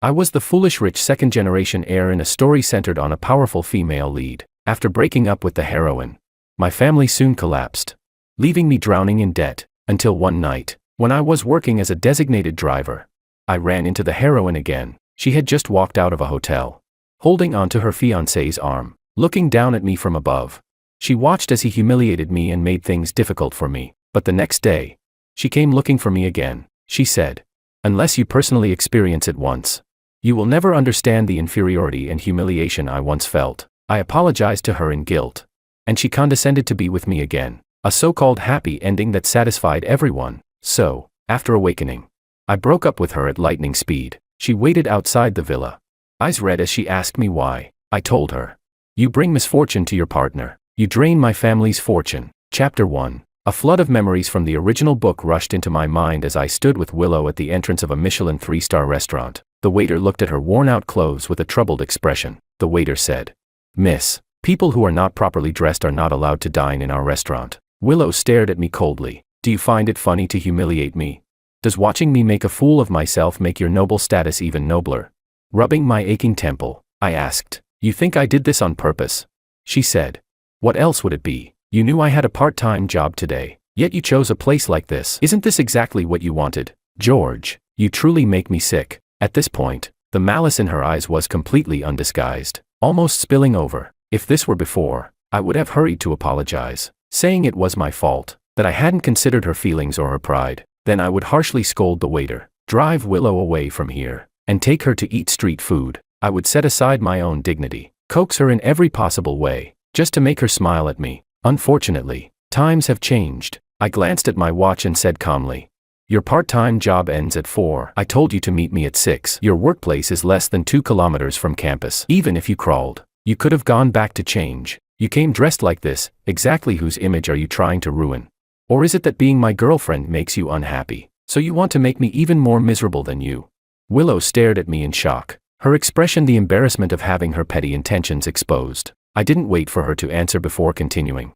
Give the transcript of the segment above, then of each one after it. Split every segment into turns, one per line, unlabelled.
I was the foolish rich second-generation heir in a story centered on a powerful female lead. After breaking up with the heroine, my family soon collapsed, leaving me drowning in debt, until one night, when I was working as a designated driver, I ran into the heroine again. She had just walked out of a hotel, holding onto her fiancé's arm, looking down at me from above. She watched as he humiliated me and made things difficult for me. But the next day, she came looking for me again. She said, "Unless you personally experience it once, you will never understand the inferiority and humiliation I once felt." I apologized to her in guilt, and she condescended to be with me again. A so-called happy ending that satisfied everyone. So, after awakening, I broke up with her at lightning speed. She waited outside the villa, eyes red as she asked me why. I told her, "You bring misfortune to your partner. You drain my family's fortune." Chapter 1. A flood of memories from the original book rushed into my mind as I stood with Willow at the entrance of a Michelin 3-star restaurant. The waiter looked at her worn-out clothes with a troubled expression. The waiter said, "Miss, people who are not properly dressed are not allowed to dine in our restaurant." Willow stared at me coldly. "Do you find it funny to humiliate me? Does watching me make a fool of myself make your noble status even nobler?" Rubbing my aching temple, I asked, "You think I did this on purpose?" She said, "What else would it be? You knew I had a part-time job today, yet you chose a place like this. Isn't this exactly what you wanted? George, you truly make me sick." At this point, the malice in her eyes was completely undisguised, almost spilling over. If this were before, I would have hurried to apologize, saying it was my fault, that I hadn't considered her feelings or her pride. Then I would harshly scold the waiter, drive Willow away from here, and take her to eat street food. I would set aside my own dignity, coax her in every possible way, just to make her smile at me. Unfortunately, times have changed. I glanced at my watch and said calmly, "Your part-time job ends at 4. I told you to meet me at 6. Your workplace is less than 2 kilometers from campus. Even if you crawled, you could have gone back to change. You came dressed like this. Exactly whose image are you trying to ruin? Or is it that being my girlfriend makes you unhappy, so you want to make me even more miserable than you?" Willow stared at me in shock, her expression the embarrassment of having her petty intentions exposed. I didn't wait for her to answer before continuing.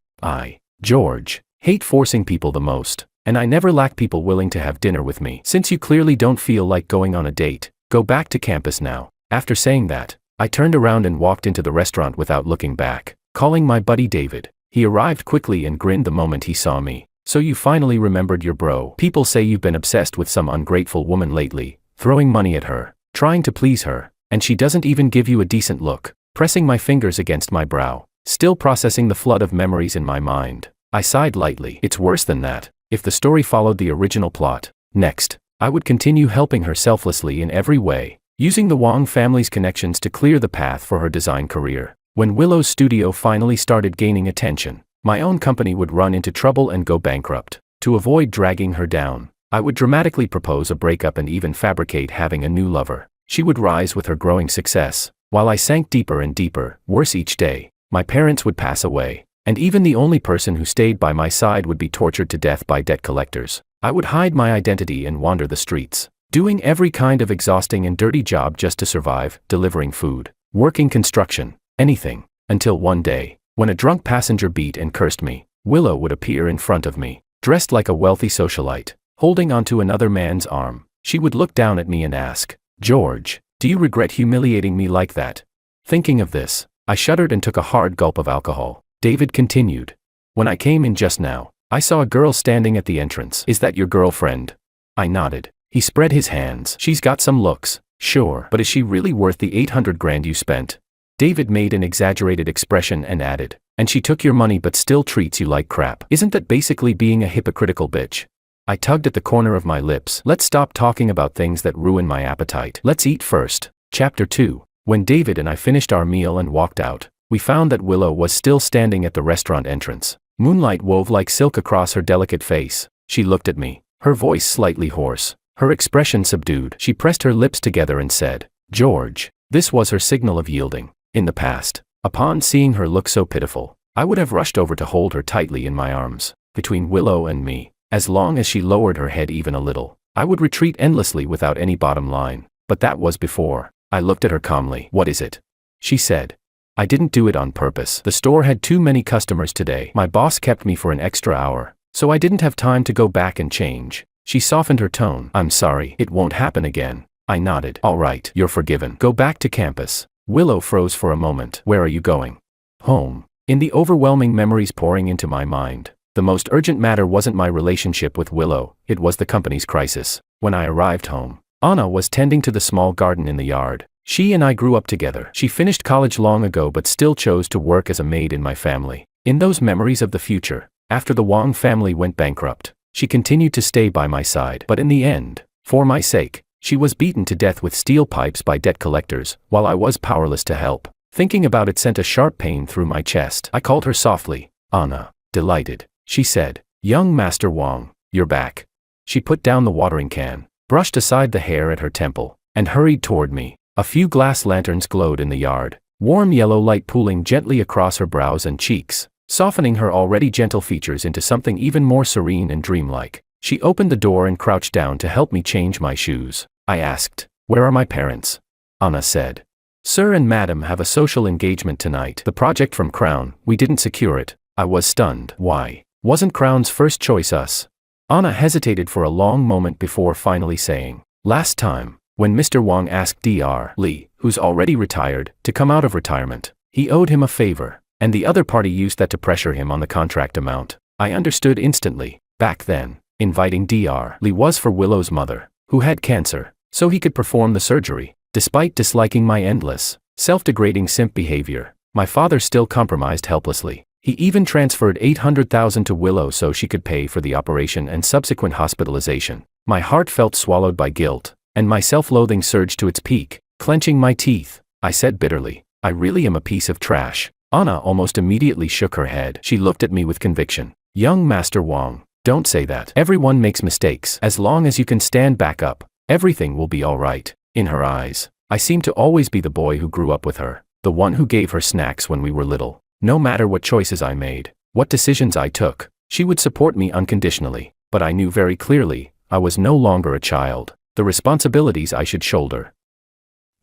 George, hate forcing people the most, and I never lack people willing to have dinner with me. Since you clearly don't feel like going on a date, go back to campus now." After saying that, I turned around and walked into the restaurant without looking back, calling my buddy David. He arrived quickly and grinned the moment he saw me. "So you finally remembered your bro. People say you've been obsessed with some ungrateful woman lately, throwing money at her, trying to please her, and she doesn't even give you a decent look." Pressing my fingers against my brow, still processing the flood of memories in my mind, I sighed lightly. "It's worse than that. If the story followed the original plot, next, I would continue helping her selflessly in every way, using the Wong family's connections to clear the path for her design career. When Willow's studio finally started gaining attention, my own company would run into trouble and go bankrupt. To avoid dragging her down, I would dramatically propose a breakup and even fabricate having a new lover. She would rise with her growing success, while I sank deeper and deeper. Worse each day, my parents would pass away, and even the only person who stayed by my side would be tortured to death by debt collectors. I would hide my identity and wander the streets, doing every kind of exhausting and dirty job just to survive, delivering food, working construction, anything, until one day, when a drunk passenger beat and cursed me, Willow would appear in front of me, dressed like a wealthy socialite, holding onto another man's arm. She would look down at me and ask, "George, do you regret humiliating me like that?" Thinking of this, I shuddered and took a hard gulp of alcohol. David continued, "When I came in just now, I saw a girl standing at the entrance. Is that your girlfriend?" I nodded. He spread his hands. "She's got some looks, sure, but is she really worth the 800 grand you spent?" David made an exaggerated expression and added, "And she took your money but still treats you like crap. Isn't that basically being a hypocritical bitch?" I tugged at the corner of my lips. "Let's stop talking about things that ruin my appetite. Let's eat first." Chapter 2. When David and I finished our meal and walked out, we found that Willow was still standing at the restaurant entrance. Moonlight wove like silk across her delicate face. She looked at me, her voice slightly hoarse, her expression subdued. She pressed her lips together and said, "George." This was her signal of yielding. In the past, upon seeing her look so pitiful, I would have rushed over to hold her tightly in my arms. Between Willow and me, as long as she lowered her head even a little, I would retreat endlessly without any bottom line. But that was before. I looked at her calmly. "What is it?" she said. "I didn't do it on purpose. The store had too many customers today. My boss kept me for an extra hour, so I didn't have time to go back and change." She softened her tone. "I'm sorry. It won't happen again." I nodded. All right, you're forgiven. Go back to campus. Willow froze for a moment. Where are you going? Home. In the overwhelming memories pouring into my mind, the most urgent matter wasn't my relationship with Willow, it was the company's crisis. When I arrived home, Anna was tending to the small garden in the yard. She and I grew up together. She finished college long ago but still chose to work as a maid in my family. In those memories of the future, after the Wang family went bankrupt, she continued to stay by my side. But in the end, for my sake, she was beaten to death with steel pipes by debt collectors, while I was powerless to help. Thinking about it sent a sharp pain through my chest. I called her softly. Anna. Delighted. She said, "Young Master Wang, you're back." She put down the watering can, brushed aside the hair at her temple, and hurried toward me. A few glass lanterns glowed in the yard, warm yellow light pooling gently across her brows and cheeks, softening her already gentle features into something even more serene and dreamlike. She opened the door and crouched down to help me change my shoes. I asked, "Where are my parents?" Anna said, "Sir and Madam have a social engagement tonight. The project from Crown, we didn't secure it." I was stunned. Why? Wasn't Crown's first choice us? Anna hesitated for a long moment before finally saying, "Last time, when Mr. Wang asked Dr. Li, who's already retired, to come out of retirement, he owed him a favor, and the other party used that to pressure him on the contract amount." I understood instantly. Back then, inviting Dr. Li was for Willow's mother, who had cancer, so he could perform the surgery. Despite disliking my endless, self-degrading simp behavior, my father still compromised helplessly. He even transferred $800,000 to Willow so she could pay for the operation and subsequent hospitalization. My heart felt swallowed by guilt, and my self-loathing surged to its peak. Clenching my teeth, I said bitterly, "I really am a piece of trash." Anna almost immediately shook her head. She looked at me with conviction. "Young Master Wang, don't say that. Everyone makes mistakes. As long as you can stand back up, everything will be all right." In her eyes, I seemed to always be the boy who grew up with her, the one who gave her snacks when we were little. No matter what choices I made, what decisions I took, she would support me unconditionally. But I knew very clearly, I was no longer a child. The responsibilities I should shoulder,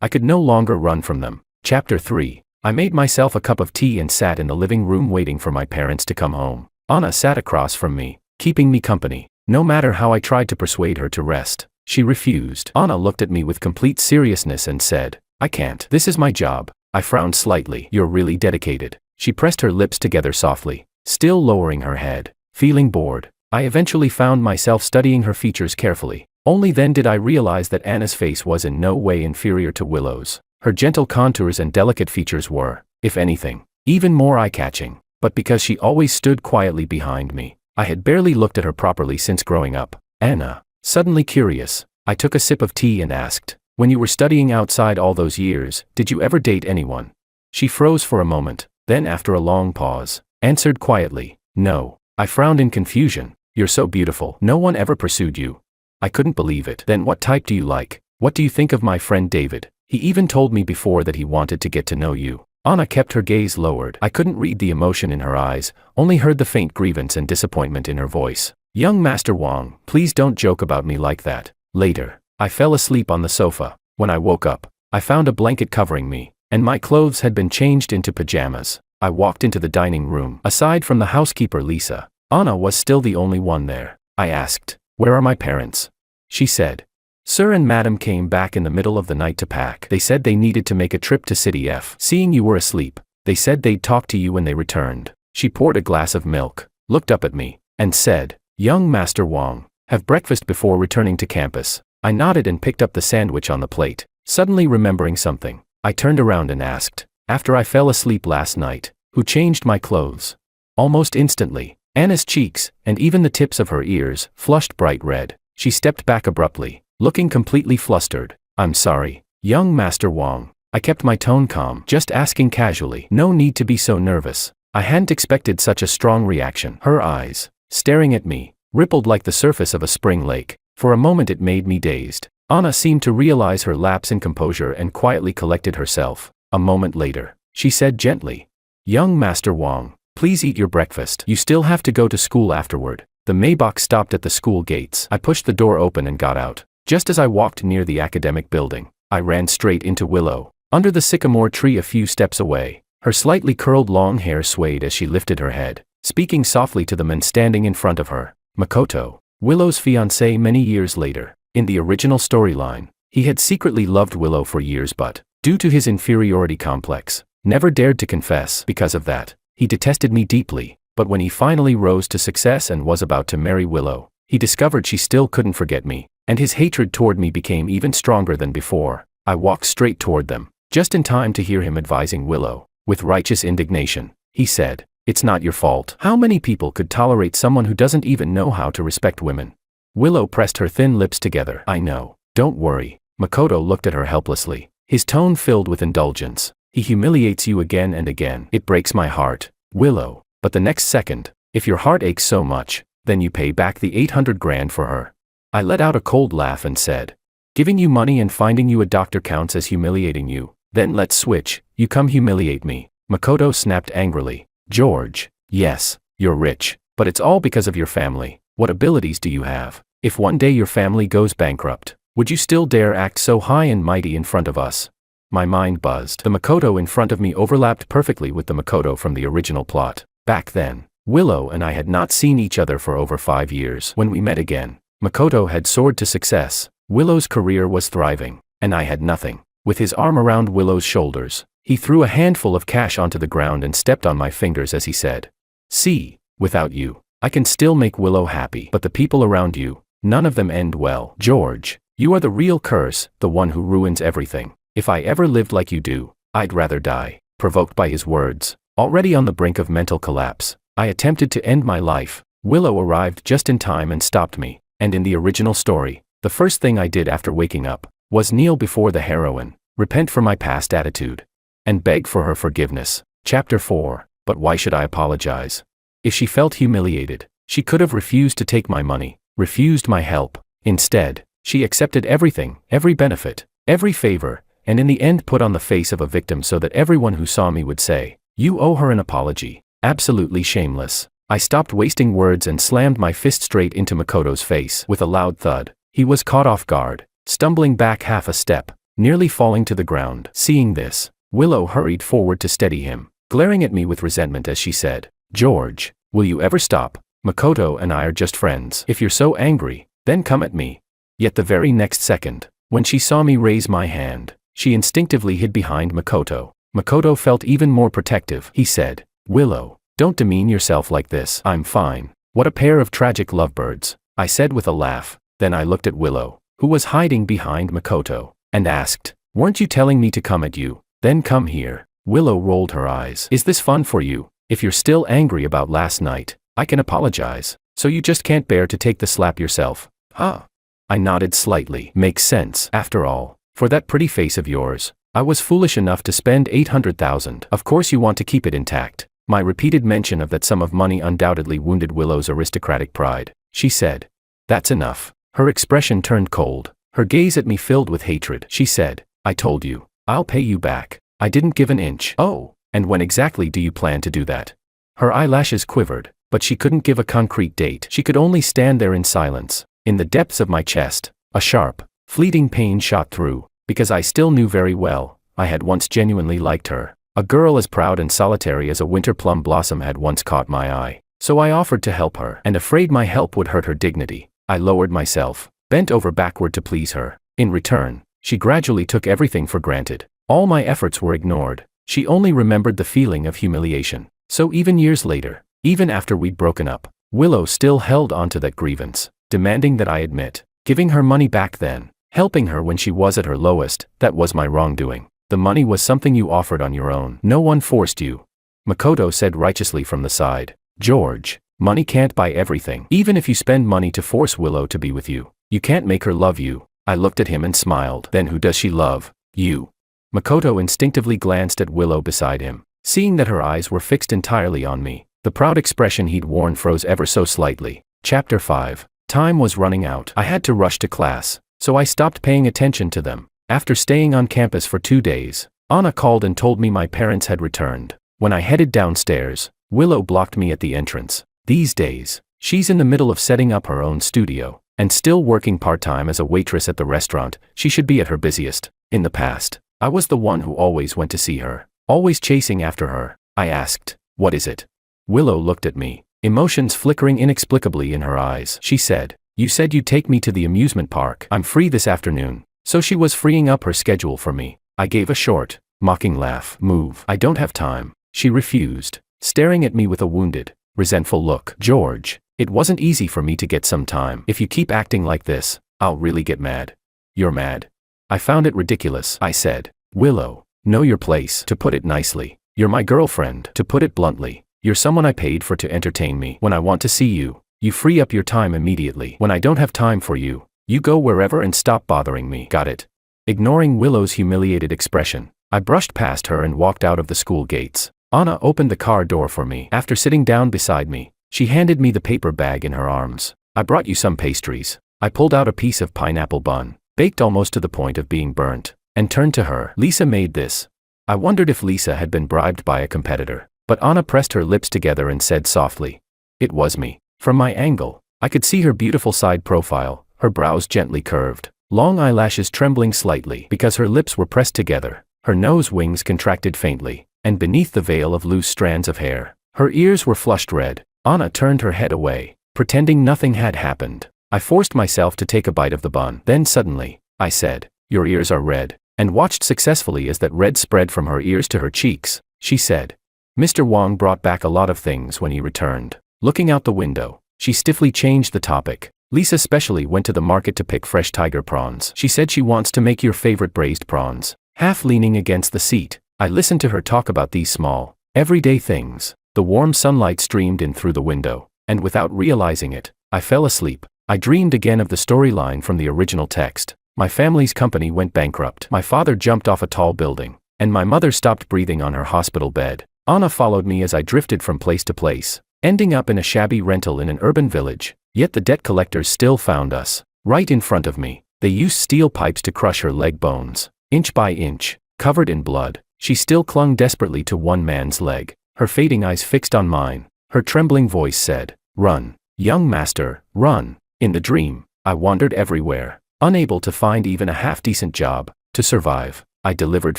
I could no longer run from them. Chapter 3. I made myself a cup of tea and sat in the living room waiting for my parents to come home. Anna sat across from me, keeping me company. No matter how I tried to persuade her to rest, she refused. Anna looked at me with complete seriousness and said, "I can't. This is my job." I frowned slightly. "You're really dedicated." She pressed her lips together softly, still lowering her head. Feeling bored, I eventually found myself studying her features carefully. Only then did I realize that Anna's face was in no way inferior to Willow's. Her gentle contours and delicate features were, if anything, even more eye-catching. But because she always stood quietly behind me, I had barely looked at her properly since growing up. "Anna." Suddenly curious, I took a sip of tea and asked, "When you were studying outside all those years, did you ever date anyone?" She froze for a moment, then after a long pause, answered quietly, "No." I frowned in confusion. "You're so beautiful. No one ever pursued you." I couldn't believe it. "Then what type do you like? What do you think of my friend David? He even told me before that he wanted to get to know you." Anna kept her gaze lowered. I couldn't read the emotion in her eyes, only heard the faint grievance and disappointment in her voice. "Young Master Wang, please don't joke about me like that." Later, I fell asleep on the sofa. When I woke up, I found a blanket covering me, and my clothes had been changed into pajamas. I walked into the dining room. Aside from the housekeeper Lisa, Anna was still the only one there. I asked, "Where are my parents?" She said, "Sir and Madam came back in the middle of the night to pack. They said they needed to make a trip to City F. Seeing you were asleep, they said they'd talk to you when they returned." She poured a glass of milk, looked up at me, and said, "Young Master Wang, have breakfast before returning to campus." I nodded and picked up the sandwich on the plate. Suddenly remembering something, I turned around and asked, "After I fell asleep last night, who changed my clothes?" Almost instantly, Anna's cheeks, and even the tips of her ears, flushed bright red. She stepped back abruptly, looking completely flustered. "I'm sorry, young Master Wang." I kept my tone calm, just asking casually. "No need to be so nervous." I hadn't expected such a strong reaction. Her eyes, staring at me, rippled like the surface of a spring lake. For a moment it made me dazed. Anna seemed to realize her lapse in composure and quietly collected herself. A moment later, she said gently, "Young Master Wang, please eat your breakfast. You still have to go to school afterward." The Maybach stopped at the school gates. I pushed the door open and got out. Just as I walked near the academic building, I ran straight into Willow. Under the sycamore tree a few steps away, her slightly curled long hair swayed as she lifted her head, speaking softly to the man standing in front of her. Makoto, Willow's fiancé many years later. In the original storyline, He had secretly loved Willow for years but, due to his inferiority complex, never dared to confess. Because of that, he detested me deeply, but when he finally rose to success and was about to marry Willow, he discovered she still couldn't forget me, and his hatred toward me became even stronger than before. I walked straight toward them, just in time to hear him advising Willow. With righteous indignation, he said, "It's not your fault. How many people could tolerate someone who doesn't even know how to respect women?" Willow pressed her thin lips together. "I know. Don't worry." Makoto looked at her helplessly, his tone filled with indulgence. "He humiliates you again and again. It breaks my heart, Willow. But the next second, if your heart aches so much, then you pay back the 800 grand for her." I let out a cold laugh and said, "Giving you money and finding you a doctor counts as humiliating you. Then let's switch, you come humiliate me." Makoto snapped angrily. "George, yes, you're rich, but it's all because of your family. What abilities do you have? If one day your family goes bankrupt, would you still dare act so high and mighty in front of us?" My mind buzzed. The Makoto in front of me overlapped perfectly with the Makoto from the original plot. Back then, Willow and I had not seen each other for over 5 years. When we met again, Makoto had soared to success, Willow's career was thriving, and I had nothing. With his arm around Willow's shoulders, he threw a handful of cash onto the ground and stepped on my fingers as he said, "See, without you, I can still make Willow happy, but the people around you, none of them end well. George, you are the real curse, the one who ruins everything. If I ever lived like you do, I'd rather die." Provoked by his words, already on the brink of mental collapse, I attempted to end my life. Willow arrived just in time and stopped me, and in the original story, the first thing I did after waking up was kneel before the heroine, repent for my past attitude, and beg for her forgiveness. Chapter 4. But why should I apologize? If she felt humiliated, she could have refused to take my money, refused my help. Instead, she accepted everything, every benefit, every favor, and in the end put on the face of a victim so that everyone who saw me would say, "You owe her an apology." Absolutely shameless. I stopped wasting words and slammed my fist straight into Makoto's face. With a loud thud, he was caught off guard, stumbling back half a step, nearly falling to the ground. Seeing this, Willow hurried forward to steady him, glaring at me with resentment as she said, "George, will you ever stop? Makoto and I are just friends. If you're so angry, then come at me." Yet the very next second, when she saw me raise my hand, she instinctively hid behind Makoto. Makoto felt even more protective. He said, "Willow, don't demean yourself like this." "I'm fine." "What a pair of tragic lovebirds," I said with a laugh. Then I looked at Willow, who was hiding behind Makoto, and asked, "Weren't you telling me to come at you? Then come here." Willow rolled her eyes. "Is this fun for you? If you're still angry about last night, I can apologize. So you just can't bear to take the slap yourself, huh?" I nodded slightly. "Makes sense. After all, for that pretty face of yours, I was foolish enough to spend 800,000. Of course you want to keep it intact." My repeated mention of that sum of money undoubtedly wounded Willow's aristocratic pride. She said, "That's enough." Her expression turned cold, her gaze at me filled with hatred. She said, "I told you, I'll pay you back." I didn't give an inch. "Oh, and when exactly do you plan to do that?" Her eyelashes quivered, but she couldn't give a concrete date. She could only stand there in silence. In the depths of my chest, a sharp, fleeting pain shot through, because I still knew very well, I had once genuinely liked her. A girl as proud and solitary as a winter plum blossom had once caught my eye. So I offered to help her, and afraid my help would hurt her dignity, I lowered myself, bent over backward to please her. In return, she gradually took everything for granted. All my efforts were ignored. She only remembered the feeling of humiliation. So even years later, even after we'd broken up, Willow still held on to that grievance, demanding that I admit. Giving her money back then, helping her when she was at her lowest, that was my wrongdoing. The money was something you offered on your own. No one forced you. Makoto said righteously from the side. "George, money can't buy everything. Even if you spend money to force Willow to be with you, you can't make her love you." I looked at him and smiled. "Then who does she love? You." Makoto instinctively glanced at Willow beside him. Seeing that her eyes were fixed entirely on me, the proud expression he'd worn froze ever so slightly. Chapter 5. Time was running out. I had to rush to class, so I stopped paying attention to them. After staying on campus for 2 days, Anna called and told me my parents had returned. When I headed downstairs, Willow blocked me at the entrance. These days, she's in the middle of setting up her own studio, and still working part-time as a waitress at the restaurant. She should be at her busiest. In the past, I was the one who always went to see her, always chasing after her. I asked, "What is it?" Willow looked at me, emotions flickering inexplicably in her eyes. She said, "You said you'd take me to the amusement park. I'm free this afternoon. So she was freeing up her schedule for me. I gave a short, mocking laugh. Move. I don't have time. She refused, staring at me with a wounded, resentful look. George, it wasn't easy for me to get some time. If you keep acting like this, I'll really get mad. You're mad? I found it ridiculous, I said. Willow, know your place, to put it nicely. You're my girlfriend, to put it bluntly. You're someone I paid for to entertain me. When I want to see you, you free up your time immediately. When I don't have time for you, you go wherever and stop bothering me. Got it? Ignoring Willow's humiliated expression, I brushed past her and walked out of the school gates. Anna opened the car door for me. After sitting down beside me, she handed me the paper bag in her arms. I brought you some pastries. I pulled out a piece of pineapple bun, baked almost to the point of being burnt, and turned to her. Lisa made this. I wondered if Lisa had been bribed by a competitor, but Anna pressed her lips together and said softly, "It was me." From my angle, I could see her beautiful side profile, her brows gently curved, long eyelashes trembling slightly because her lips were pressed together, her nose wings contracted faintly, and beneath the veil of loose strands of hair, her ears were flushed red. Anna turned her head away, pretending nothing had happened. I forced myself to take a bite of the bun. Then suddenly, I said, "Your ears are red," and watched successfully as that red spread from her ears to her cheeks. She said, "Mr. Wang brought back a lot of things when he returned." Looking out the window, she stiffly changed the topic. "Lisa specially went to the market to pick fresh tiger prawns. She said she wants to make your favorite braised prawns." Half leaning against the seat, I listened to her talk about these small, everyday things. The warm sunlight streamed in through the window, and without realizing it, I fell asleep. I dreamed again of the storyline from the original text. My family's company went bankrupt. My father jumped off a tall building, and my mother stopped breathing on her hospital bed. Anna followed me as I drifted from place to place, ending up in a shabby rental in an urban village. Yet the debt collectors still found us. Right in front of me, they used steel pipes to crush her leg bones. Inch by inch, covered in blood, she still clung desperately to one man's leg. Her fading eyes fixed on mine. Her trembling voice said, "Run, young master, run." In the dream, I wandered everywhere, unable to find even a half-decent job. To survive, I delivered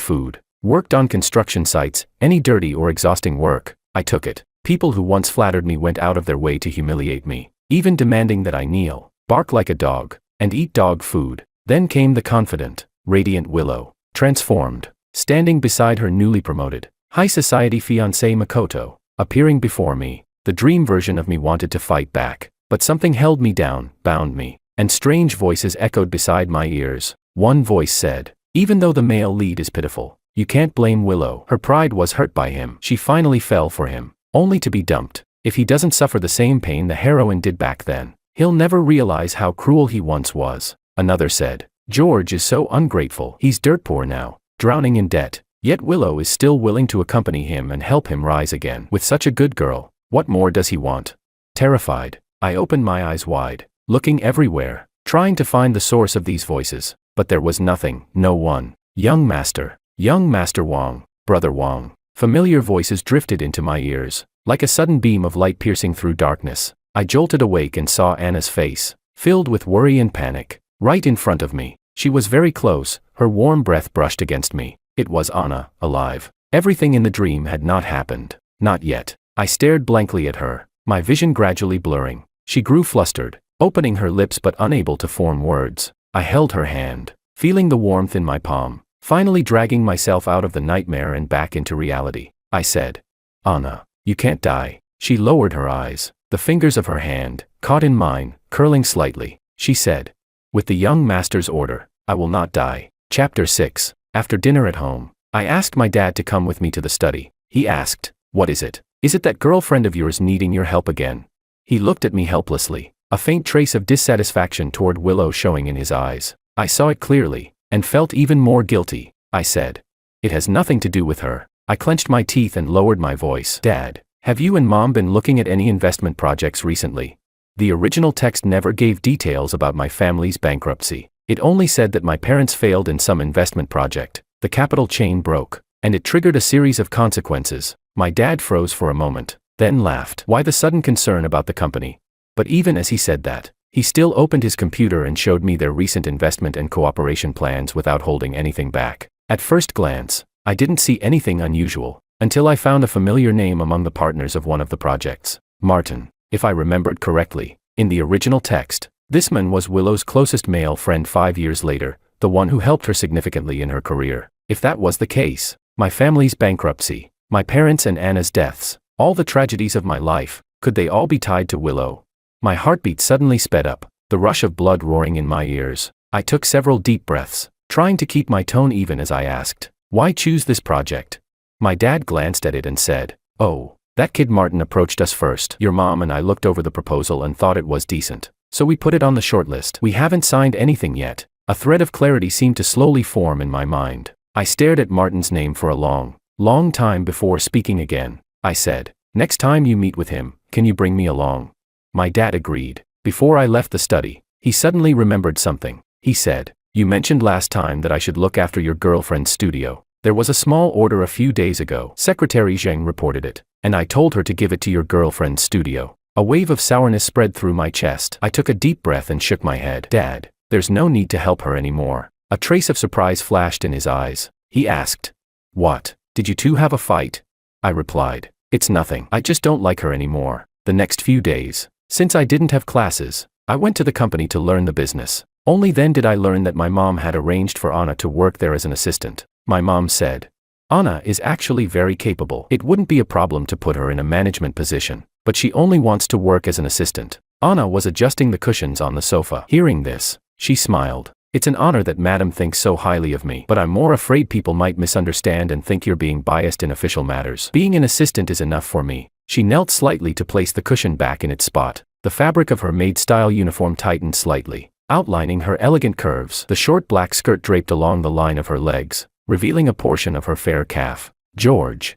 food, worked on construction sites, any dirty or exhausting work, I took it. People who once flattered me went out of their way to humiliate me, even demanding that I kneel, bark like a dog, and eat dog food. Then came the confident, radiant Willow, transformed, standing beside her newly promoted, high society fiancé Makoto, appearing before me. The dream version of me wanted to fight back, but something held me down, bound me, and strange voices echoed beside my ears. One voice said, "Even though the male lead is pitiful, you can't blame Willow. Her pride was hurt by him. She finally fell for him, only to be dumped. If he doesn't suffer the same pain the heroine did back then, he'll never realize how cruel he once was." Another said, "George is so ungrateful. He's dirt poor now, drowning in debt. Yet Willow is still willing to accompany him and help him rise again. With such a good girl, what more does he want?" Terrified, I opened my eyes wide, looking everywhere, trying to find the source of these voices, but there was nothing, no one. Young Master Wang, Brother Wang." Familiar voices drifted into my ears, like a sudden beam of light piercing through darkness. I jolted awake and saw Anna's face, filled with worry and panic, right in front of me. She was very close, her warm breath brushed against me. It was Anna, alive. Everything in the dream had not happened. Not yet. I stared blankly at her, my vision gradually blurring. She grew flustered, opening her lips but unable to form words. I held her hand, feeling the warmth in my palm, finally dragging myself out of the nightmare and back into reality. I said, "Anna, you can't die." She lowered her eyes. The fingers of her hand, caught in mine, curling slightly. She said, "With the young master's order, I will not die." Chapter 6. After dinner at home, I asked my dad to come with me to the study. He asked, "What is it? Is it that girlfriend of yours needing your help again?" He looked at me helplessly, a faint trace of dissatisfaction toward Willow showing in his eyes. I saw it clearly, and felt even more guilty. I said, "It has nothing to do with her." I clenched my teeth and lowered my voice. "Dad, have you and Mom been looking at any investment projects recently?" The original text never gave details about my family's bankruptcy. It only said that my parents failed in some investment project, the capital chain broke, and it triggered a series of consequences. My dad froze for a moment, then laughed. Why the sudden concern about the company? But even as he said that, he still opened his computer and showed me their recent investment and cooperation plans without holding anything back. At first glance, I didn't see anything unusual, until I found a familiar name among the partners of one of the projects. Martin. If I remembered correctly, in the original text, this man was Willow's closest male friend. 5 years later, the one who helped her significantly in her career. If that was the case, my family's bankruptcy, my parents and Anna's deaths, all the tragedies of my life, could they all be tied to Willow? My heartbeat suddenly sped up, the rush of blood roaring in my ears. I took several deep breaths, trying to keep my tone even as I asked, "Why choose this project?" My dad glanced at it and said, "Oh, that kid Martin approached us first. Your mom and I looked over the proposal and thought it was decent. So we put it on the shortlist. We haven't signed anything yet." A thread of clarity seemed to slowly form in my mind. I stared at Martin's name for a long time before speaking again. I said, "Next time you meet with him, can you bring me along?" My dad agreed. Before I left the study, he suddenly remembered something. He said, "You mentioned last time that I should look after your girlfriend's studio. There was a small order a few days ago." Secretary Zheng reported it, "and I told her to give it to your girlfriend's studio." A wave of sourness spread through my chest. I took a deep breath and shook my head. "Dad, there's no need to help her anymore." A trace of surprise flashed in his eyes. He asked, "What, did you two have a fight?" I replied, "It's nothing. I just don't like her anymore." The next few days, since I didn't have classes, I went to the company to learn the business. Only then did I learn that my mom had arranged for Anna to work there as an assistant. My mom said, "Anna is actually very capable. It wouldn't be a problem to put her in a management position, but she only wants to work as an assistant." Anna was adjusting the cushions on the sofa. Hearing this, she smiled. "It's an honor that Madam thinks so highly of me, but I'm more afraid people might misunderstand and think you're being biased in official matters. Being an assistant is enough for me." She knelt slightly to place the cushion back in its spot. The fabric of her maid-style uniform tightened slightly, outlining her elegant curves. The short black skirt draped along the line of her legs, revealing a portion of her fair calf. George.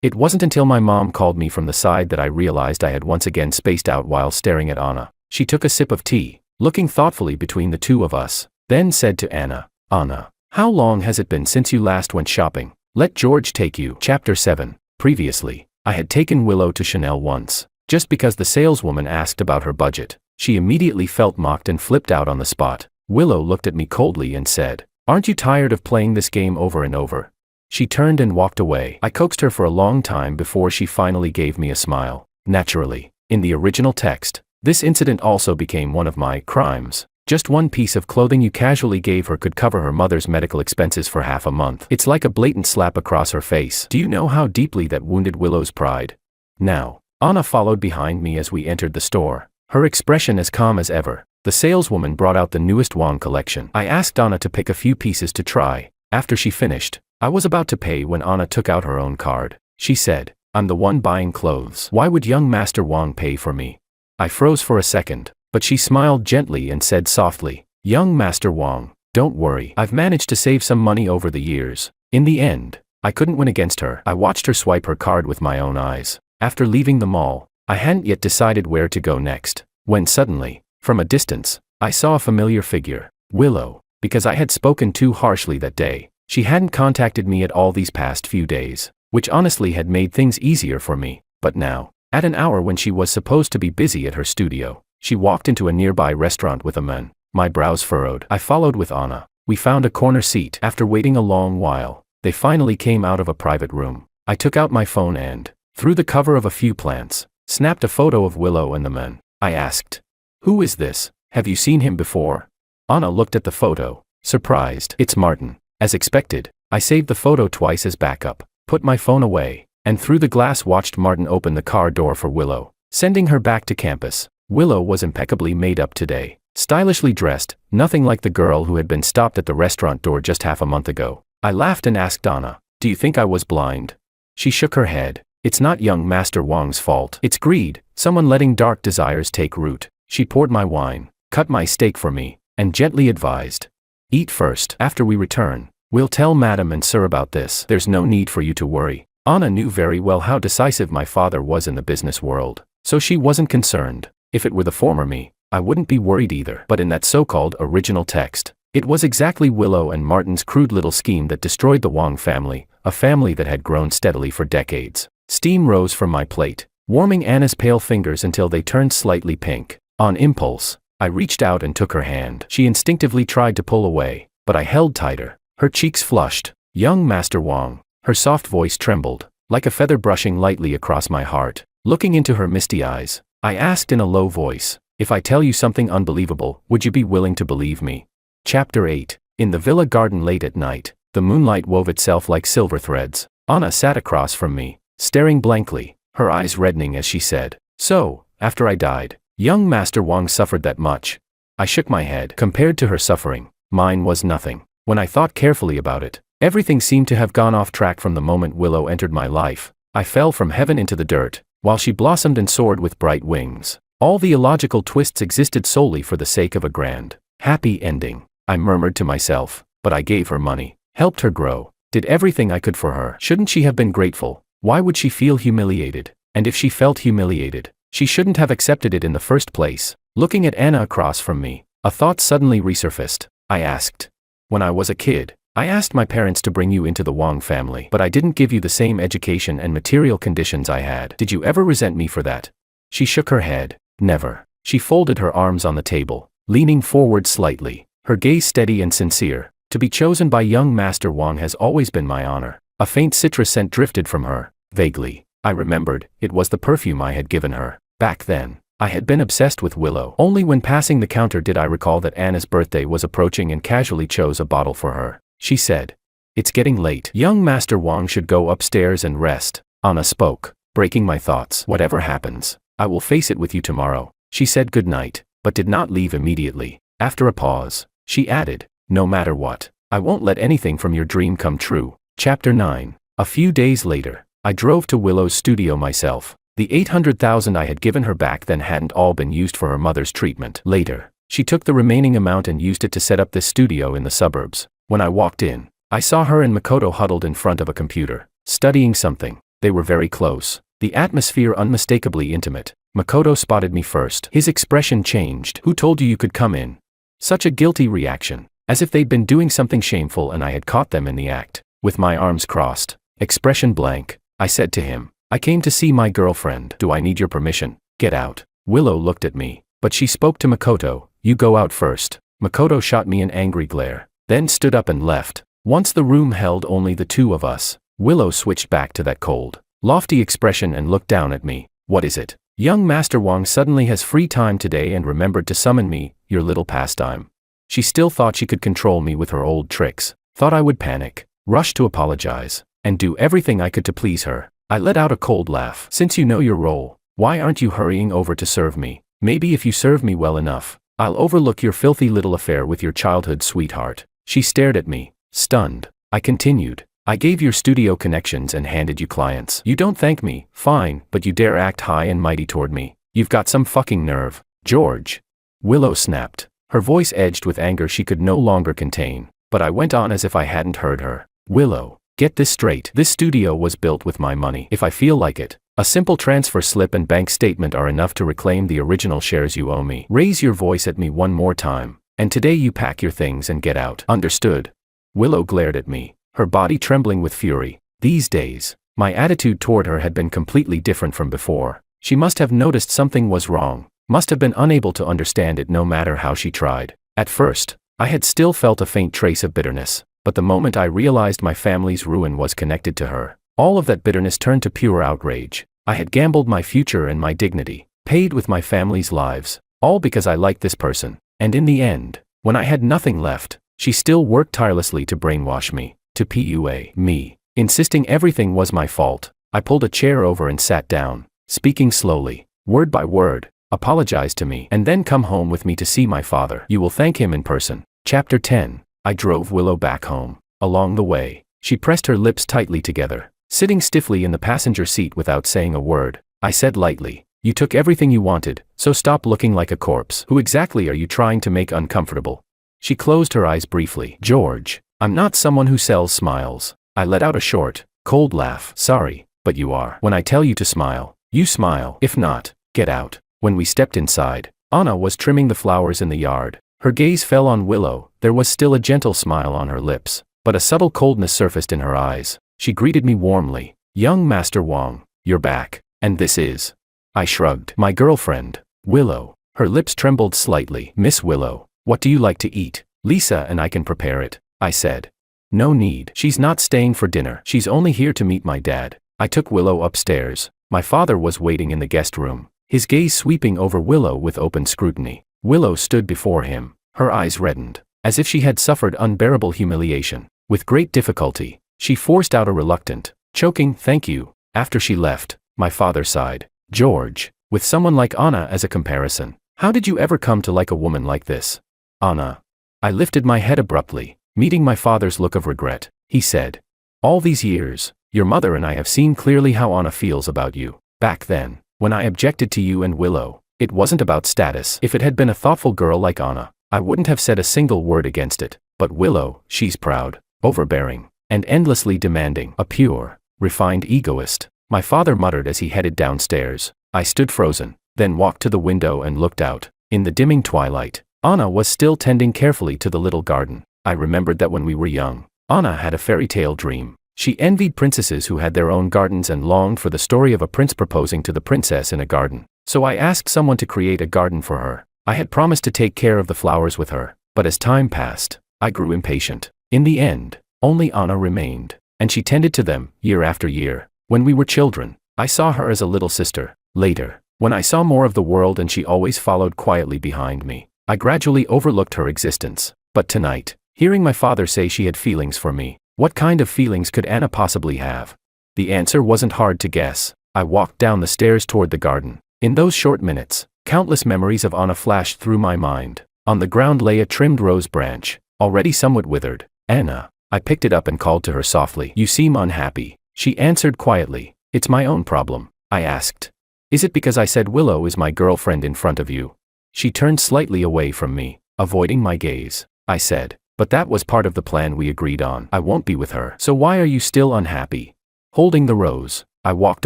It wasn't until my mom called me from the side that I realized I had once again spaced out while staring at Anna. She took a sip of tea, looking thoughtfully between the two of us, then said to Anna, "Anna, how long has it been since you last went shopping? Let George take you." Chapter 7. Previously, I had taken Willow to Chanel once, just because the saleswoman asked about her budget. She immediately felt mocked and flipped out on the spot. Willow looked at me coldly and said, "Aren't you tired of playing this game over and over?" She turned and walked away. I coaxed her for a long time before she finally gave me a smile. Naturally, in the original text, this incident also became one of my crimes. Just one piece of clothing you casually gave her could cover her mother's medical expenses for half a month. It's like a blatant slap across her face. Do you know how deeply that wounded Willow's pride? Now, Anna followed behind me as we entered the store, her expression as calm as ever. The saleswoman brought out the newest Wang collection. I asked Anna to pick a few pieces to try. After she finished, I was about to pay when Anna took out her own card. She said, "I'm the one buying clothes. Why would young Master Wang pay for me?" I froze for a second, but she smiled gently and said softly, "Young Master Wang, don't worry. I've managed to save some money over the years." In the end, I couldn't win against her. I watched her swipe her card with my own eyes. After leaving the mall, I hadn't yet decided where to go next, when suddenly, from a distance, I saw a familiar figure. Willow. Because I had spoken too harshly that day, she hadn't contacted me at all these past few days, which honestly had made things easier for me. But now, at an hour when she was supposed to be busy at her studio, she walked into a nearby restaurant with a man. My brows furrowed. I followed with Anna. We found a corner seat. After waiting a long while, they finally came out of a private room. I took out my phone and, through the cover of a few plants, snapped a photo of Willow and the man. I asked, "Who is this? Have you seen him before?" Anna looked at the photo, surprised. "It's Martin." As expected, I saved the photo twice as backup, put my phone away, and through the glass watched Martin open the car door for Willow, sending her back to campus. Willow was impeccably made up today, stylishly dressed, nothing like the girl who had been stopped at the restaurant door just half a month ago. I laughed and asked Anna, "Do you think I was blind?" She shook her head. "It's not young Master Wang's fault. It's greed, someone letting dark desires take root." She poured my wine, cut my steak for me, and gently advised, "Eat first. After we return, we'll tell Madam and Sir about this. There's no need for you to worry." Anna knew very well how decisive my father was in the business world, so she wasn't concerned. If it were the former me, I wouldn't be worried either. But in that so-called original text, it was exactly Willow and Martin's crude little scheme that destroyed the Wang family, a family that had grown steadily for decades. Steam rose from my plate, warming Anna's pale fingers until they turned slightly pink. On impulse, I reached out and took her hand. She instinctively tried to pull away, but I held tighter. Her cheeks flushed. "Young Master Wang." Her soft voice trembled, like a feather brushing lightly across my heart. Looking into her misty eyes, I asked in a low voice, "If I tell you something unbelievable, would you be willing to believe me?" Chapter 8. In the villa garden late at night, the moonlight wove itself like silver threads. Anna sat across from me, staring blankly, her eyes reddening as she said, "So, after I died, young Master Wang suffered that much?" I shook my head. Compared to her suffering, mine was nothing. When I thought carefully about it, everything seemed to have gone off track from the moment Willow entered my life. I fell from heaven into the dirt, while she blossomed and soared with bright wings. All the illogical twists existed solely for the sake of a grand, happy ending. I murmured to myself, but I gave her money, helped her grow, did everything I could for her. Shouldn't she have been grateful? Why would she feel humiliated? And if she felt humiliated, she shouldn't have accepted it in the first place. Looking at Anna across from me, a thought suddenly resurfaced. I asked. When I was a kid, I asked my parents to bring you into the Wang family, but I didn't give you the same education and material conditions I had. Did you ever resent me for that? She shook her head. Never. She folded her arms on the table, leaning forward slightly, her gaze steady and sincere. To be chosen by young Master Wang has always been my honor. A faint citrus scent drifted from her. Vaguely, I remembered, it was the perfume I had given her. Back then, I had been obsessed with Willow. Only when passing the counter did I recall that Anna's birthday was approaching and casually chose a bottle for her. She said, "It's getting late. Young Master Wang should go upstairs and rest." Anna spoke, breaking my thoughts. "Whatever happens, I will face it with you tomorrow." She said goodnight, but did not leave immediately. After a pause, she added, "No matter what, I won't let anything from your dream come true." Chapter 9. A few days later, I drove to Willow's studio myself. The 800,000 I had given her back then hadn't all been used for her mother's treatment. Later, she took the remaining amount and used it to set up this studio in the suburbs. When I walked in, I saw her and Makoto huddled in front of a computer, studying something. They were very close, the atmosphere unmistakably intimate. Makoto spotted me first. His expression changed. "Who told you could come in?" Such a guilty reaction, as if they'd been doing something shameful and I had caught them in the act. With my arms crossed, expression blank, I said to him, "I came to see my girlfriend. Do I need your permission?" "Get out." Willow looked at me, but she spoke to Makoto. "You go out first." Makoto shot me an angry glare, then stood up and left. Once the room held only the two of us, Willow switched back to that cold, lofty expression and looked down at me. "What is it?" "Young Master Wang suddenly has free time today and remembered to summon me, your little pastime." She still thought she could control me with her old tricks, thought I would panic, rush to apologize, and do everything I could to please her. I let out a cold laugh. "Since you know your role, why aren't you hurrying over to serve me? Maybe if you serve me well enough, I'll overlook your filthy little affair with your childhood sweetheart." She stared at me, stunned. I continued, "I gave your studio connections and handed you clients. You don't thank me, fine, but you dare act high and mighty toward me. You've got some fucking nerve, George." Willow snapped. Her voice edged with anger she could no longer contain, but I went on as if I hadn't heard her. "Willow, get this straight. This studio was built with my money. If I feel like it, a simple transfer slip and bank statement are enough to reclaim the original shares you owe me. Raise your voice at me one more time, and today you pack your things and get out. Understood?" Willow glared at me, her body trembling with fury. These days, my attitude toward her had been completely different from before. She must have noticed something was wrong, must have been unable to understand it no matter how she tried. At first, I had still felt a faint trace of bitterness, but the moment I realized my family's ruin was connected to her, all of that bitterness turned to pure outrage. I had gambled my future and my dignity, paid with my family's lives, all because I liked this person. And in the end, when I had nothing left, she still worked tirelessly to brainwash me, to PUA me, insisting everything was my fault. I pulled a chair over and sat down, speaking slowly, word by word. "Apologize to me, and then come home with me to see my father. You will thank him in person." Chapter 10. I drove Willow back home. Along the way, she pressed her lips tightly together, sitting stiffly in the passenger seat without saying a word. I said lightly, "You took everything you wanted, so stop looking like a corpse. Who exactly are you trying to make uncomfortable?" She closed her eyes briefly. "George, I'm not someone who sells smiles." I let out a short, cold laugh. "Sorry, but you are. When I tell you to smile, you smile. If not, get out." When we stepped inside, Anna was trimming the flowers in the yard. Her gaze fell on Willow. There was still a gentle smile on her lips, but a subtle coldness surfaced in her eyes. She greeted me warmly. "Young Master Wang, you're back. And this is..." I shrugged. "My girlfriend, Willow." Her lips trembled slightly. "Miss Willow, what do you like to eat? Lisa and I can prepare it," I said. "No need. She's not staying for dinner. She's only here to meet my dad." I took Willow upstairs. My father was waiting in the guest room, his gaze sweeping over Willow with open scrutiny. Willow stood before him, her eyes reddened. as if she had suffered unbearable humiliation. With great difficulty, she forced out a reluctant, choking "thank you." After she left, my father sighed. "George, with someone like Anna as a comparison, how did you ever come to like a woman like this?" "Anna." I lifted my head abruptly, meeting my father's look of regret. He said, "All these years, your mother and I have seen clearly how Anna feels about you. Back then, when I objected to you and Willow, it wasn't about status. If it had been a thoughtful girl like Anna, I wouldn't have said a single word against it. But Willow, she's proud, overbearing, and endlessly demanding. A pure, refined egoist," my father muttered as he headed downstairs. I stood frozen, then walked to the window and looked out. In the dimming twilight, Anna was still tending carefully to the little garden. I remembered that when we were young, Anna had a fairy tale dream. She envied princesses who had their own gardens and longed for the story of a prince proposing to the princess in a garden. So I asked someone to create a garden for her. I had promised to take care of the flowers with her, but as time passed, I grew impatient. In the end, only Anna remained, and she tended to them, year after year. When we were children, I saw her as a little sister. Later, when I saw more of the world and she always followed quietly behind me, I gradually overlooked her existence. But tonight, hearing my father say she had feelings for me, what kind of feelings could Anna possibly have? The answer wasn't hard to guess. I walked down the stairs toward the garden. In those short minutes, countless memories of Anna flashed through my mind. On the ground lay a trimmed rose branch, already somewhat withered. "Anna." I picked it up and called to her softly. "You seem unhappy." She answered quietly. "It's my own problem." I asked, "Is it because I said Willow is my girlfriend in front of you?" She turned slightly away from me, avoiding my gaze. I said, "But that was part of the plan we agreed on. I won't be with her. So why are you still unhappy?" Holding the rose, I walked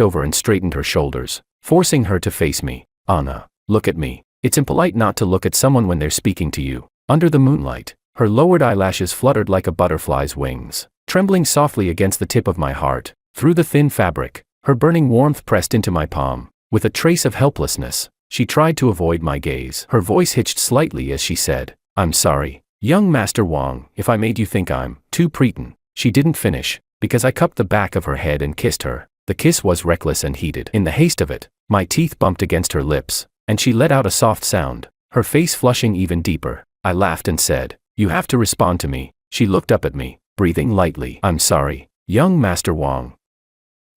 over and straightened her shoulders, forcing her to face me. "Anna, look at me. It's impolite not to look at someone when they're speaking to you." Under the moonlight, her lowered eyelashes fluttered like a butterfly's wings, trembling softly against the tip of my heart. Through the thin fabric, her burning warmth pressed into my palm. With a trace of helplessness, she tried to avoid my gaze. Her voice hitched slightly as she said, "I'm sorry, young Master Wang, if I made you think I'm too preteen." She didn't finish, because I cupped the back of her head and kissed her. The kiss was reckless and heated. In the haste of it, my teeth bumped against her lips, and she let out a soft sound, her face flushing even deeper. I laughed and said, "You have to respond to me." She looked up at me, breathing lightly. "I'm sorry, young Master Wang.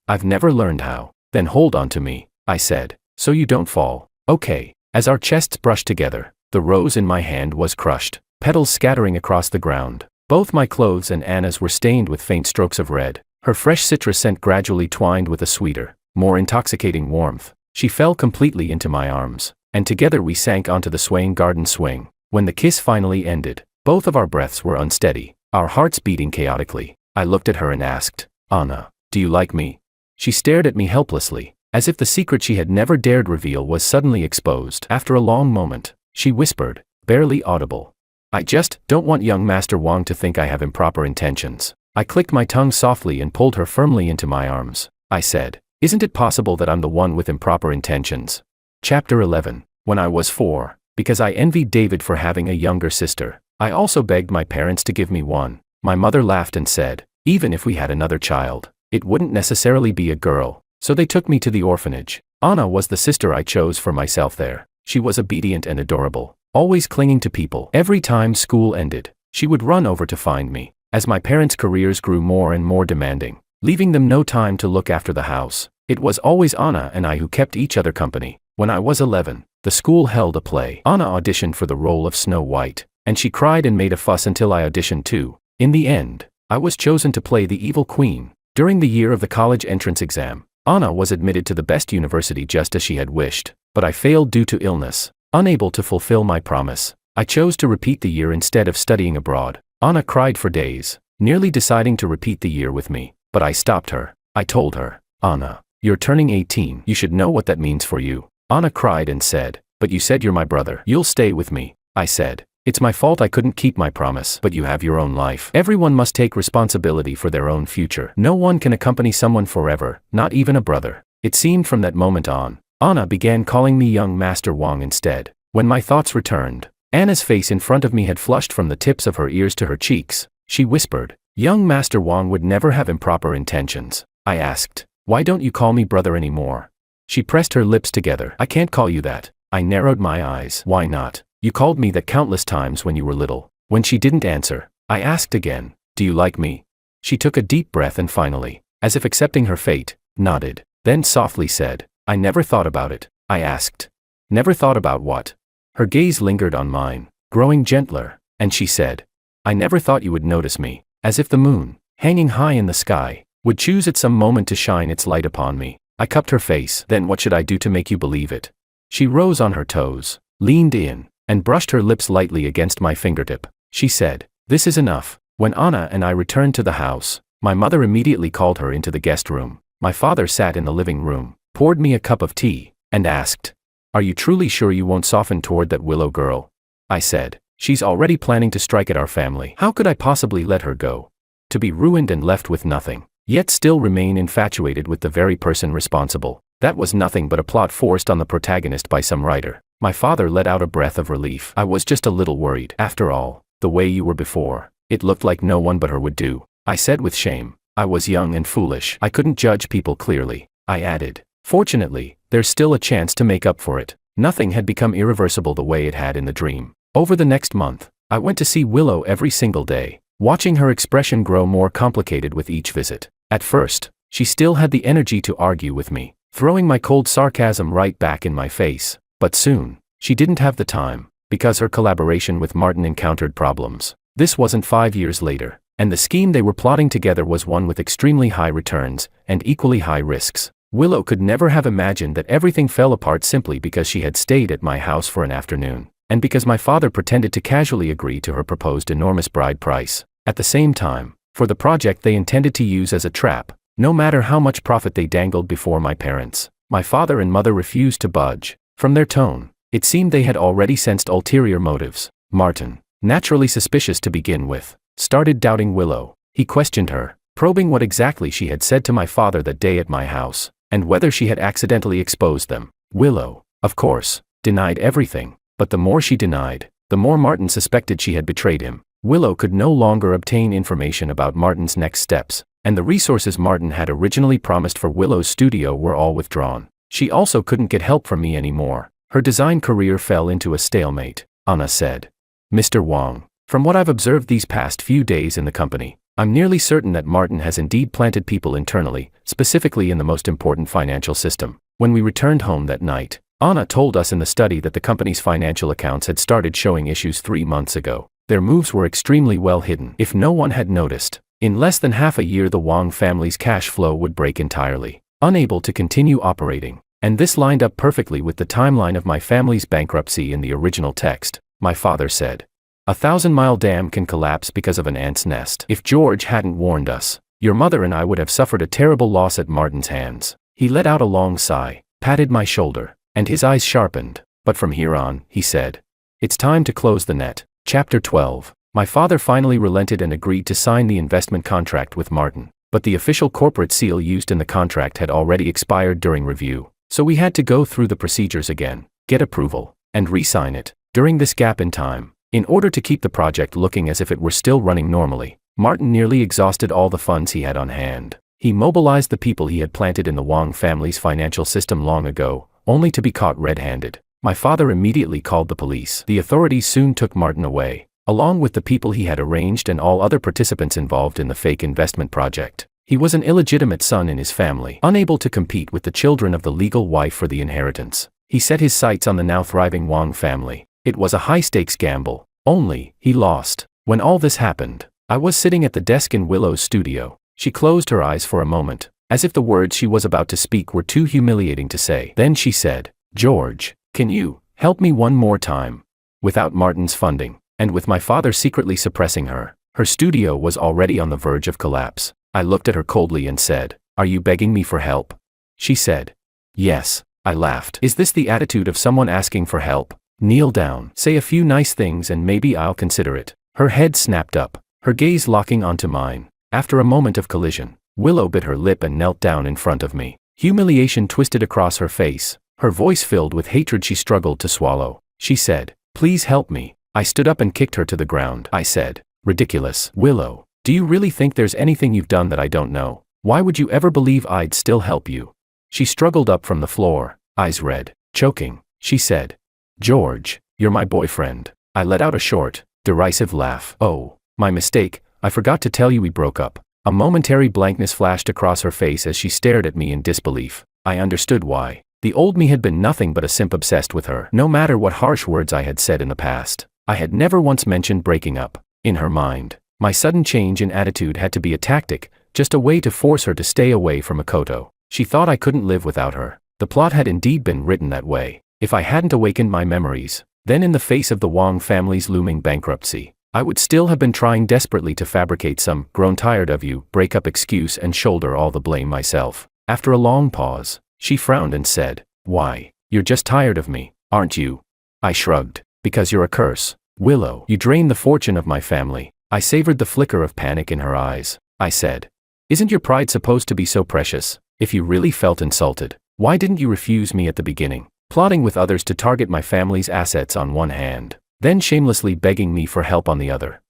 I've never learned how." "Then hold on to me," I said, "so you don't fall." "Okay." As our chests brushed together, the rose in my hand was crushed, petals scattering across the ground. Both my clothes and Anna's were stained with faint strokes of red. Her fresh citrus scent gradually twined with a sweeter, more intoxicating warmth. She fell completely into my arms, and together we sank onto the swaying garden swing. When the kiss finally ended, both of our breaths were unsteady, our hearts beating chaotically. I looked at her and asked, "Anna, do you like me?" She stared at me helplessly, as if the secret she had never dared reveal was suddenly exposed. After a long moment, she whispered, barely audible, "I just don't want young Master Wang to think I have improper intentions." I clicked my tongue softly and pulled her firmly into my arms. I said, "Isn't it possible that I'm the one with improper intentions?" Chapter 11. When I was 4, because I envied David for having a younger sister, I also begged my parents to give me one. My mother laughed and said, "Even if we had another child, it wouldn't necessarily be a girl." So they took me to the orphanage. Anna was the sister I chose for myself there. She was obedient and adorable, always clinging to people. Every time school ended, she would run over to find me. As my parents' careers grew more and more demanding, leaving them no time to look after the house, it was always Anna and I who kept each other company. When I was 11, the school held a play. Anna auditioned for the role of Snow White, and she cried and made a fuss until I auditioned too. In the end, I was chosen to play the evil queen. During the year of the college entrance exam, Anna was admitted to the best university just as she had wished, but I failed due to illness. Unable to fulfill my promise, I chose to repeat the year instead of studying abroad. Anna cried for days, nearly deciding to repeat the year with me, but I stopped her. I told her, "Anna, you're turning 18. You should know what that means for you." Anna cried and said, "But you said you're my brother. You'll stay with me." I said, "It's my fault I couldn't keep my promise." "But you have your own life. Everyone must take responsibility for their own future. No one can accompany someone forever, not even a brother." It seemed from that moment on, Anna began calling me young Master Wang instead. When my thoughts returned, Anna's face in front of me had flushed from the tips of her ears to her cheeks. She whispered, "Young Master Wang would never have improper intentions." I asked, "Why don't you call me brother anymore?" She pressed her lips together. "I can't call you that." I narrowed my eyes. "Why not? You called me that countless times when you were little." When she didn't answer, I asked again, "Do you like me?" She took a deep breath and finally, as if accepting her fate, nodded, then softly said, "I never thought about it." I asked, "Never thought about what?" Her gaze lingered on mine, growing gentler, and she said, "I never thought you would notice me, as if the moon, hanging high in the sky, would choose at some moment to shine its light upon me." I cupped her face. "Then what should I do to make you believe it?" She rose on her toes, leaned in, and brushed her lips lightly against my fingertip. She said, "This is enough." When Anna and I returned to the house, my mother immediately called her into the guest room. My father sat in the living room, poured me a cup of tea, and asked, "Are you truly sure you won't soften toward that Willow girl?" I said, "She's already planning to strike at our family. How could I possibly let her go? To be ruined and left with nothing, yet still remain infatuated with the very person responsible. That was nothing but a plot forced on the protagonist by some writer." My father let out a breath of relief. "I was just a little worried. After all, the way you were before, it looked like no one but her would do," I said with shame. I was young and foolish. I couldn't judge people clearly. I added, "Fortunately, there's still a chance to make up for it." Nothing had become irreversible the way it had in the dream. Over the next month, I went to see Willow every single day, watching her expression grow more complicated with each visit. At first, she still had the energy to argue with me, throwing my cold sarcasm right back in my face. But soon, she didn't have the time, because her collaboration with Martin encountered problems. This wasn't 5 years later, and the scheme they were plotting together was one with extremely high returns and equally high risks. Willow could never have imagined that everything fell apart simply because she had stayed at my house for an afternoon, and because my father pretended to casually agree to her proposed enormous bride price. At the same time, for the project they intended to use as a trap, no matter how much profit they dangled before my parents, my father and mother refused to budge. From their tone, it seemed they had already sensed ulterior motives. Martin, naturally suspicious to begin with, started doubting Willow. He questioned her, probing what exactly she had said to my father that day at my house, and whether she had accidentally exposed them. Willow, of course, denied everything, but the more she denied, the more Martin suspected she had betrayed him. Willow could no longer obtain information about Martin's next steps, and the resources Martin had originally promised for Willow's studio were all withdrawn. She also couldn't get help from me anymore. Her design career fell into a stalemate. Anna said, "Mr. Wang, from what I've observed these past few days in the company, I'm nearly certain that Martin has indeed planted people internally, specifically in the most important financial system." When we returned home that night, Anna told us in the study that the company's financial accounts had started showing issues 3 months ago. Their moves were extremely well hidden. If no one had noticed, in less than half a year the Wang family's cash flow would break entirely, unable to continue operating. And this lined up perfectly with the timeline of my family's bankruptcy in the original text. My father said, "A 1,000-mile dam can collapse because of an ant's nest. If George hadn't warned us, your mother and I would have suffered a terrible loss at Martin's hands." He let out a long sigh, patted my shoulder, and his eyes sharpened. "But from here on," he said, "it's time to close the net." Chapter 12. My father finally relented and agreed to sign the investment contract with Martin, but the official corporate seal used in the contract had already expired during review. So we had to go through the procedures again, get approval, and re-sign it. During this gap in time, in order to keep the project looking as if it were still running normally, Martin nearly exhausted all the funds he had on hand. He mobilized the people he had planted in the Wang family's financial system long ago, only to be caught red-handed. My father immediately called the police. The authorities soon took Martin away, along with the people he had arranged and all other participants involved in the fake investment project. He was an illegitimate son in his family, unable to compete with the children of the legal wife for the inheritance. He set his sights on the now thriving Wang family. It was a high-stakes gamble, only he lost. When all this happened, I was sitting at the desk in Willow's studio. She closed her eyes for a moment, as if the words she was about to speak were too humiliating to say. Then she said, "George, can you help me one more time?" Without Martin's funding, and with my father secretly suppressing her, her studio was already on the verge of collapse. I looked at her coldly and said, "Are you begging me for help?" She said, "Yes." I laughed. "Is this the attitude of someone asking for help? Kneel down, say a few nice things and maybe I'll consider it." Her head snapped up, her gaze locking onto mine. After a moment of collision, Willow bit her lip and knelt down in front of me. Humiliation twisted across her face, her voice filled with hatred she struggled to swallow. She said, "Please help me." I stood up and kicked her to the ground. I said, "Ridiculous, Willow. Do you really think there's anything you've done that I don't know? Why would you ever believe I'd still help you?" She struggled up from the floor, eyes red, choking. She said, "George, you're my boyfriend." I let out a short, Derisive laugh. Oh, my mistake, I forgot to tell you we broke up. A momentary blankness flashed across her face as she stared at me in disbelief. I understood why. The old me had been nothing but a simp obsessed with her. No matter what harsh words I had said in the past, I had never once mentioned breaking up. In her mind, my sudden change in attitude had to be a tactic, just a way to force her to stay away from Makoto. She thought I couldn't live without her. The plot had indeed been written that way. If I hadn't awakened my memories, then in the face of the Wong family's looming bankruptcy, I would still have been trying desperately to fabricate some "grown tired of you" breakup excuse and shoulder all the blame myself. After a long pause, she frowned and said, "Why, you're just tired of me, aren't you?" I shrugged. "Because you're a curse, Willow. You drain the fortune of my family." I savored the flicker of panic in her eyes. I said, "Isn't your pride supposed to be so precious? If you really felt insulted, why didn't you refuse me at the beginning? Plotting with others to target my family's assets on one hand, then shamelessly begging me for help on the other.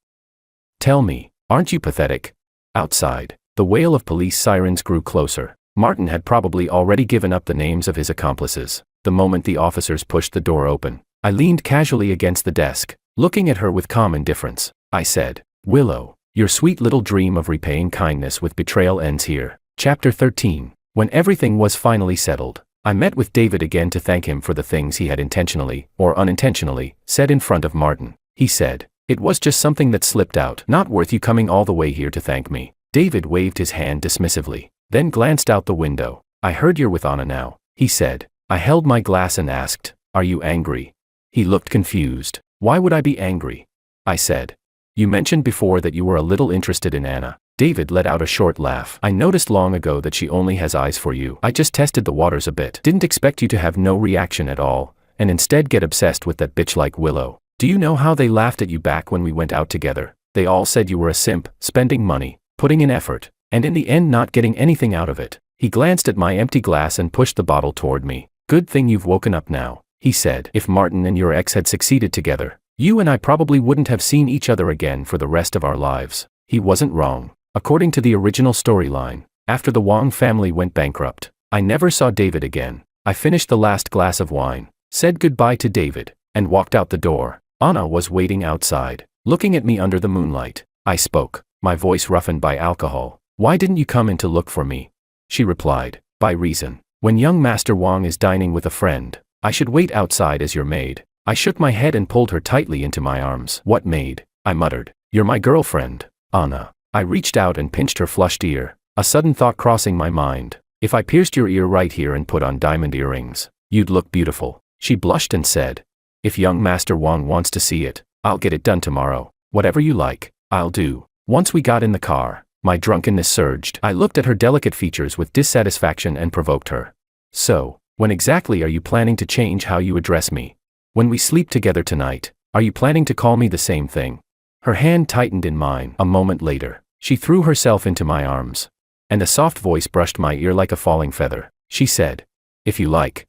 Tell me, aren't you pathetic?" Outside, the wail of police sirens grew closer. Martin had probably already given up the names of his accomplices. The moment the officers pushed the door open, I leaned casually against the desk, looking at her with calm indifference. I said, "Willow, your sweet little dream of repaying kindness with betrayal ends here." Chapter 13. When everything was finally settled, I met with David again to thank him for the things he had intentionally, or unintentionally, said in front of Martin. He said, "It was just something that slipped out. Not worth you coming all the way here to thank me." David waved his hand dismissively, then glanced out the window. "I heard you're with Anna now," he said. I held my glass and asked, "Are you angry?" He looked confused. "Why would I be angry?" I said. "You mentioned before that you were a little interested in Anna." David let out a short laugh. "I noticed long ago that she only has eyes for you. I just tested the waters a bit. Didn't expect you to have no reaction at all, and instead get obsessed with that bitch like Willow. Do you know how they laughed at you back when we went out together? They all said you were a simp, spending money, putting in effort, and in the end not getting anything out of it." He glanced at my empty glass and pushed the bottle toward me. "Good thing you've woken up now," he said. "If Martin and your ex had succeeded together, you and I probably wouldn't have seen each other again for the rest of our lives." He wasn't wrong. According to the original storyline, after the Wong family went bankrupt, I never saw David again. I finished the last glass of wine, said goodbye to David, and walked out the door. Anna was waiting outside, looking at me under the moonlight. I spoke, my voice roughened by alcohol. "Why didn't you come in to look for me?" She replied, "By reason. When young Master Wong is dining with a friend, I should wait outside as your maid." I shook my head and pulled her tightly into my arms. "What maid?" I muttered. "You're my girlfriend, Anna." I reached out and pinched her flushed ear, a sudden thought crossing my mind. "If I pierced your ear right here and put on diamond earrings, you'd look beautiful." She blushed and said, "If young Master Wong wants to see it, I'll get it done tomorrow. Whatever you like, I'll do." Once we got in the car, my drunkenness surged. I looked at her delicate features with dissatisfaction and provoked her. "So, when exactly are you planning to change how you address me? When we sleep together tonight, are you planning to call me the same thing?" Her hand tightened in mine. A moment later, she threw herself into my arms, and a soft voice brushed my ear like a falling feather. She said, "If you like,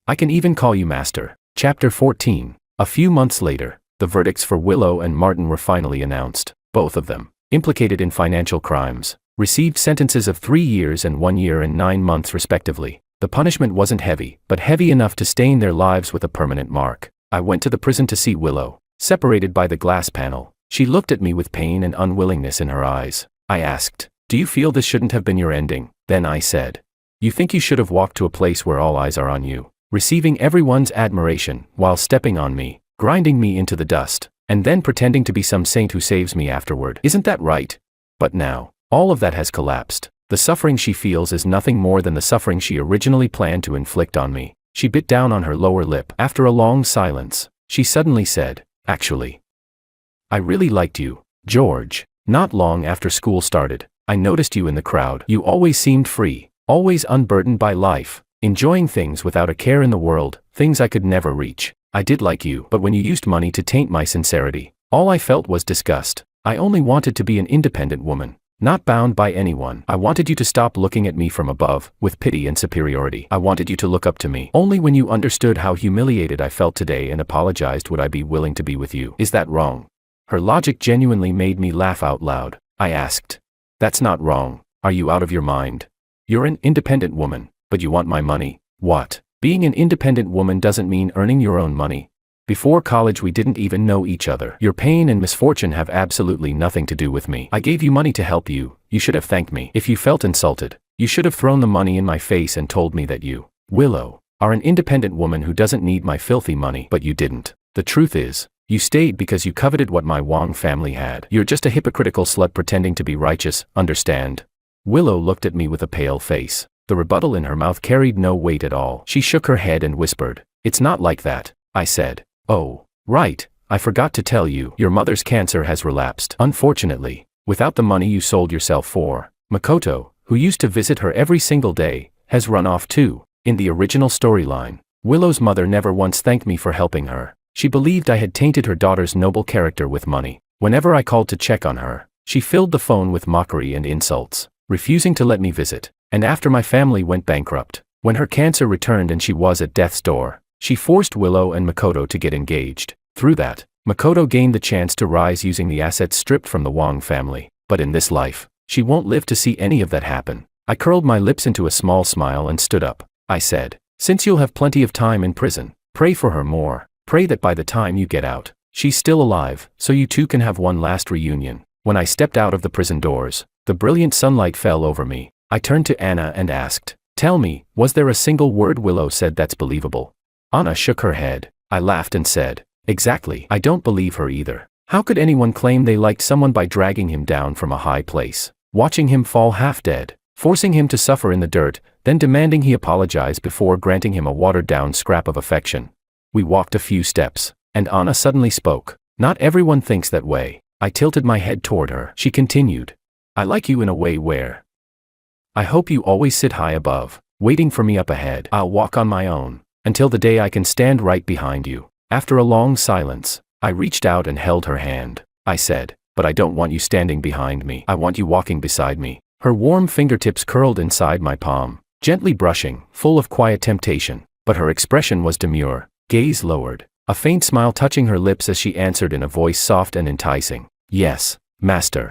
I can even call you Master." Chapter 14. A few months later, the verdicts for Willow and Martin were finally announced. Both of them, implicated in financial crimes, received sentences of 3 years and 1 year and 9 months respectively. The punishment wasn't heavy, but heavy enough to stain their lives with a permanent mark. I went to the prison to see Willow, separated by the glass panel. She looked at me with pain and unwillingness in her eyes. I asked, "Do you feel this shouldn't have been your ending?" Then I said, "You think you should have walked to a place where all eyes are on you, receiving everyone's admiration while stepping on me, grinding me into the dust, and then pretending to be some saint who saves me afterward. Isn't that right?" But now, all of that has collapsed. The suffering she feels is nothing more than the suffering she originally planned to inflict on me. She bit down on her lower lip. After a long silence, she suddenly said, "Actually, I really liked you, George. Not long after school started, I noticed you in the crowd. You always seemed free, always unburdened by life, enjoying things without a care in the world, things I could never reach. I did like you, but when you used money to taint my sincerity, all I felt was disgust. I only wanted to be an independent woman, not bound by anyone. I wanted you to stop looking at me from above, with pity and superiority. I wanted you to look up to me. Only when you understood how humiliated I felt today and apologized would I be willing to be with you. Is that wrong?" Her logic genuinely made me laugh out loud. I asked, "That's not wrong. Are you out of your mind? You're an independent woman, but you want my money. What? Being an independent woman doesn't mean earning your own money. Before college we didn't even know each other. Your pain and misfortune have absolutely nothing to do with me. I gave you money to help you, you should have thanked me. If you felt insulted, you should have thrown the money in my face and told me that you, Willow, are an independent woman who doesn't need my filthy money. But you didn't. The truth is, you stayed because you coveted what my Wong family had. You're just a hypocritical slut pretending to be righteous, understand? Willow looked at me with a pale face. The rebuttal in her mouth carried no weight at all. She shook her head and whispered, "It's not like that," I said. "Oh, right, I forgot to tell you. Your mother's cancer has relapsed. Unfortunately, without the money you sold yourself for, Makoto, who used to visit her every single day, has run off too." In the original storyline, Willow's mother never once thanked me for helping her. She believed I had tainted her daughter's noble character with money. Whenever I called to check on her, she filled the phone with mockery and insults, refusing to let me visit. And after my family went bankrupt, when her cancer returned and she was at death's door, she forced Willow and Makoto to get engaged. Through that, Makoto gained the chance to rise using the assets stripped from the Wong family. But in this life, she won't live to see any of that happen. I curled my lips into a small smile and stood up. I said, "Since you'll have plenty of time in prison, pray for her more. Pray that by the time you get out, she's still alive, so you two can have one last reunion." When I stepped out of the prison doors, the brilliant sunlight fell over me. I turned to Anna and asked, "Tell me, was there a single word Willow said that's believable?" Anna shook her head. I laughed and said, "Exactly. I don't believe her either. How could anyone claim they liked someone by dragging him down from a high place, watching him fall half dead, forcing him to suffer in the dirt, then demanding he apologize before granting him a watered-down scrap of affection?" We walked a few steps, and Anna suddenly spoke. "Not everyone thinks that way." I tilted my head toward her. She continued, "I like you in a way where I hope you always sit high above, waiting for me up ahead. I'll walk on my own, until the day I can stand right behind you." After a long silence, I reached out and held her hand. I said, "But I don't want you standing behind me. I want you walking beside me." Her warm fingertips curled inside my palm, gently brushing, full of quiet temptation, but her expression was demure, gaze lowered, a faint smile touching her lips as she answered in a voice soft and enticing, "Yes, master."